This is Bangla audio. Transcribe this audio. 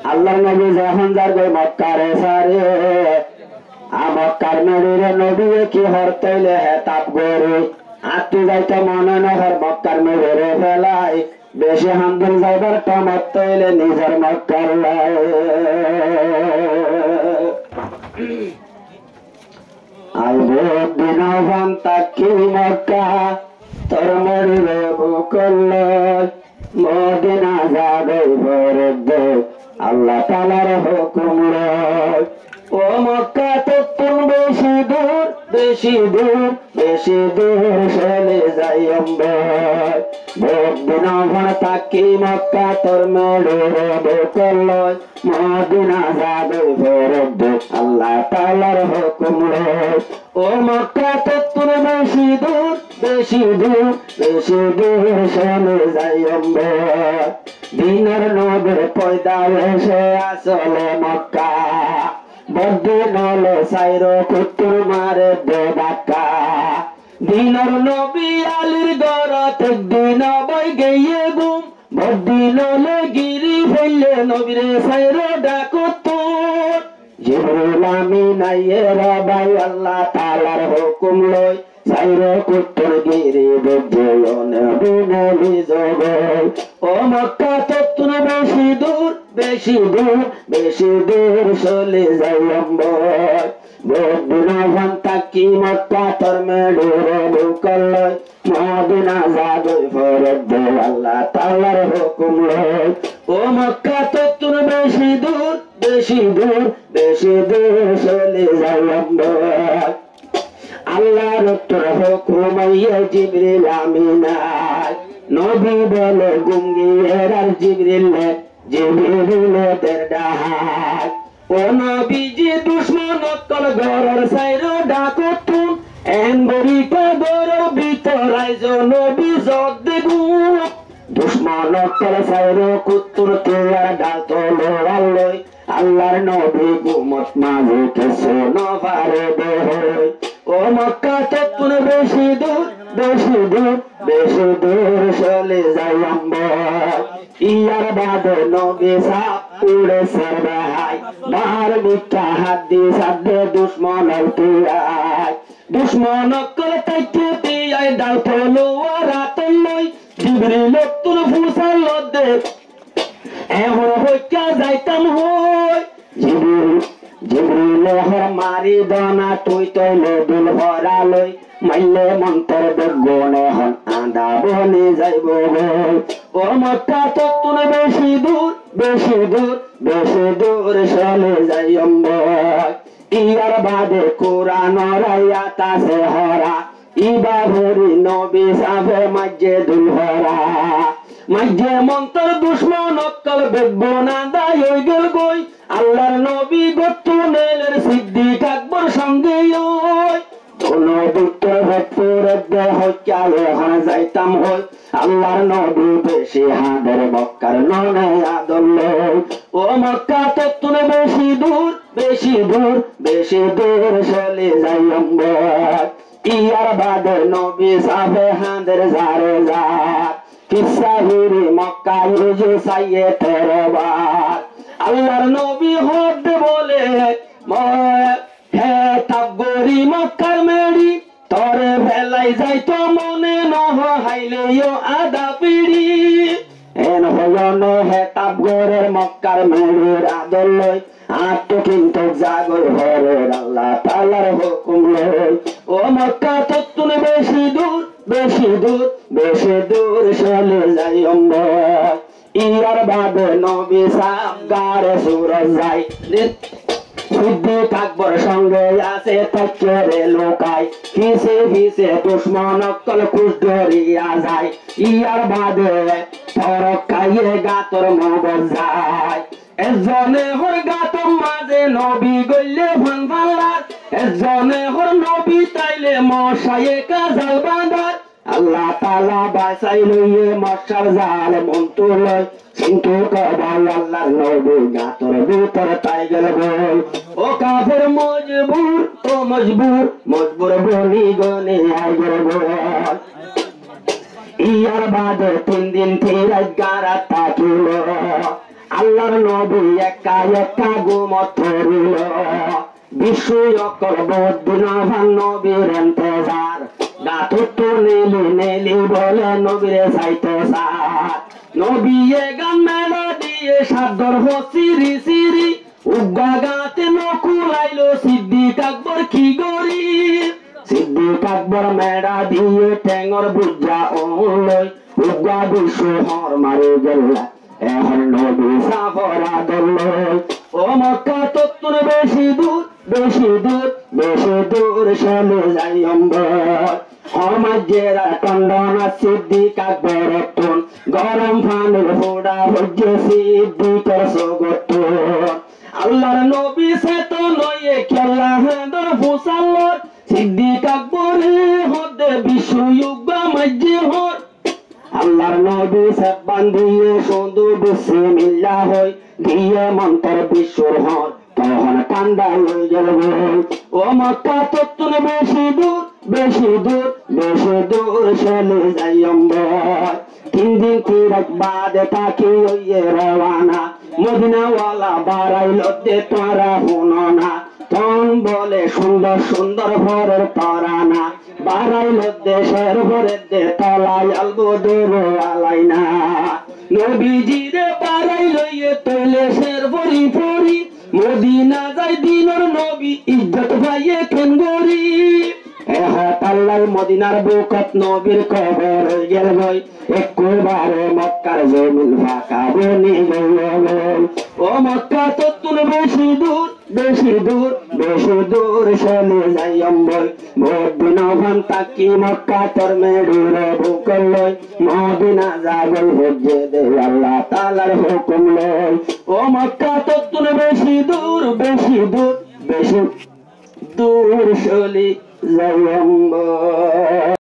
আল্লাহ নবী যখন যার গই মক্কারে সারে মক্কার মেরিরে নবী কি হরতইলে হে তাপ গরু আত্মী যাইতে মনে নহর মক্কার মেরে ফেলাই বেশি হামদুল যাইবার টমত তৈলে নিজের মক্কার আইব দিন তাকি মক্কা তোর মরিরে বুকল মদিনা যাবে বরদ আল্লাহ তাআলার হুকুম লয় ও মক্কা তো তুমি বেশি দূর বেশি দূর বেশি দূর চলে যাই অম্বর দিন তাকি মক্কা তোর মরিরে বুকল মদিনা যাবে বরদ আল্লাহ তাআলার হুকুম লয় ও মক্কা তো তুমি বেশি দূর বেশি দূর বেশি দূর চলে যাই অম্বর দিনের নবীর পয়দা এসে আসলে মক্কা বদিন হলো সাইর কুতুর মারে দে ডাক্কা দিনের নবী আলীর গরত দিন বই গিয়ে গুম বদিন হলে গিরি ফেললে নবীরে সাইর ডাকুতুর জিবরিল আমিন আইয়ে রবাই আল্লাহ তাআলার হুকুম লই সাইর কুতুর গিরি বদিন নবী জগল ও মক্কা তো তুমি বেশি দূর বেশি দূর বেশি দূর চলে যাই অম্বর বদিন তাকি মক্কা তোর মেরে বুকল মদিনা যাবে ফরদ আল্লাহ তাআলার হুকুম লয় ও মক্কা তো তুমি বেশি দূর বেশি দূর বেশি দূর চলে যাই অম্বর আল্লাহর তোর হুকুম আইয়ে জিবরিল আমিন নবী বলে গুঙ্গি এরার জিবরিল দের ডাক ও নবীজি দুশ্মন কল গরর সাইর ডাকুতুন এনবরি কবর ভিতরাই নবী জদ দেবু দুশ্মন কল সাইর কুতুর তেয়া ডাল তোলো আল্লই আল্লাহর নবী গুমত মাঝে কিছু নবারে দেহই ও মক্কা তো তুমি বেশি দূর বেশি দূর বেশি দূর চলে যাই অম্বর ইয়ার বাদে নবী সাপ উড়ে সরবাই বাহার মিথ্যা হাদিস আদে দুশ্মন তুই দুশ্মন করে তাইতে তুই ডাল তোলো রাতন নই জিবরিল তোর ফুসাল দে এমন হইয়া যাইতাম হই জিবরিল হর মারি দনা তুই তৈলে দুল ভরালই মাইলে মন্তর বেগুনে হন আন্দা বনে যাইব ও মক্কা তো তুমি বেশি দূর বেশি দূর বেশি দূর চলে যাই অম্বর ইয়ার বাদে কোরআন রায়াতা সে হরা ইবা ভরি নবী সাবে মাঝে দুল ভরা মাঝে মন্তর দুশ্মন অক্কল বেগুনা দায় হই গেল গই আল্লাহর নবী গতুনের সিদ্দিক আকবর সঙ্গে ওই কোনো দুটো ভেতরের দেহ চালে হন যাইতাম হই আল্লাহর নবী বেশি হাদের মক্কার ননে আদল ও মক্কা তো তুমি বেশি দূর বেশি দূর বেশি দূর চলে যাই অম্বর ইয়ার বাদে নবী সাবে হাদের জারে জার কিসাহিরি মক্কা ইজে সাইয়ে তেরবার আল্লাহর নবী হদ বলে হে তাবগরি মক্কার মেরি তোরে ভেলাই যাইতো মনে নহ হাইলেও আদা পিড়ি এন হয়নে হে তাবগরের মক্কার মেরির আদল লই আত্ম কিন্তু জাগর হরের আল্লাহ তাআলার হুকুম লই ও মক্কা তো তুমি বেশি দূর বেশি দূর বেশি দূর চলে যাই অম্বর ইয়ার বাদে নবী সাব গারে সুরজ যাই সিদ্দিক আকবর সঙ্গে আছে তচ্চরে লোকাই কিসে ভিসে দুশ্মন অক্কল কুশ ধরিয়া যায় ইয়ার বাদে ফরক খাইয়ে গাতর মগজ যায় এজনে হর গাতর মাঝে নবী গইলে ভান ভালার এজনে হর নবী তাইলে মশায়ে কাজাল বাঁধার আল্লাহ তাআলা বাঁচাই লইয়ে মশার জাল মন্তুল কিন্তু কবাই আল্লাহর নবী গাতর ভিতর তাই গেল বল ও কাফের মজবুর ও মজবুর মজবুর বলি গনে আই গেল বল বিয়ার বাদে 3 দিন ফিরাই গারা থাকিল আল্লাহর নবী একা একা ঘুমত ধরিল বিশ্ব অকল বদিন ভান নবীর এন্তজার গাতুত্তু নীলি নীলি বলে নবীরে চাইতে সার নবীয়ে গান মেলোডি সাদর হসিরি সিরি উগা গাতে নকুলাইলো সিদ্দিক আকবর কি গরি সিদ্দিক আকবর মেডা দিয়ে টেঙ্গর বুঝা ওলই উগা বিশ্ব হর মারে গেলা এখন নবী সাফরা দলই ও মক্কা তত্তুন বেশি দূর বেশি দূর বেশি দূর চলে যাই অম্বর হরমাজ্যের টন্ডনা সিদ্দিক আকবর তুন গরম পানির ফোড়া হচ্ছে সিদ্দিকের সগতুন আল্লাহর নবী সে তো লয়ে খেলা হেদর ফুসাল্লর সিদ্দিক আকবরে হদে বিশ্ব যুগা মাজ্যে হর আল্লাহর নবী সাবান দিয়ে সুন্দু বিসমিল্লাহ হই দিয়ে মন্ত্র বিশ্বর হর তখন কান্দা লই গেল ও মক্কা তত্তুন বেশি দূর বেশি দূর বেশি দূর চলে যাই অম্বর 3 দিন ফিরাক বাদে তাকি হইয়ে রওয়ানা মদিনাওয়ালা বাড়াইল দে তোরা শুনো না তখন বলে সুন্দর সুন্দর ভরের তরানা বাড়াইল দেশের ভরের দে তলায় আলবো দেব আলাই না নবীজিরে বাড়াইল ইয়ে তৈলে শের ভরি ভরি মদিনা যাই দিনর নবী ইজ্জত ভাইয়ে কেন গরি আল্লাহ মদিনার বুকত নবীর কবর গেল গই একবারে মক্কার জমিন ফাঁকা বনি গেল ও মক্কা তত্তুন বেশি দূর বেশি দূর বেশি দূর চলে যাই অম্বর মদিনা ভান তাকি মক্কা তোর মেডুর বুকল লই মদিনা যাগল হজ্জে দে আল্লাহ তাআলার হুকুম লই ও মক্কা তত্তুন বেশি দূর বেশি দূর বেশি দূর চলে যাই অম্বর।